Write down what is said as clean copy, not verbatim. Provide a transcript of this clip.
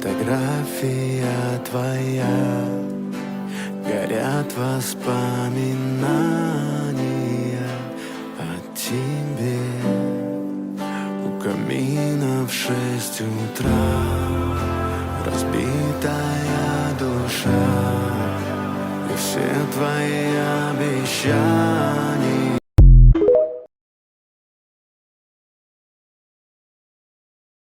фотография твоя, горят воспоминания о тебе. У камина в 6 утра разбитая душа, и все твои обещания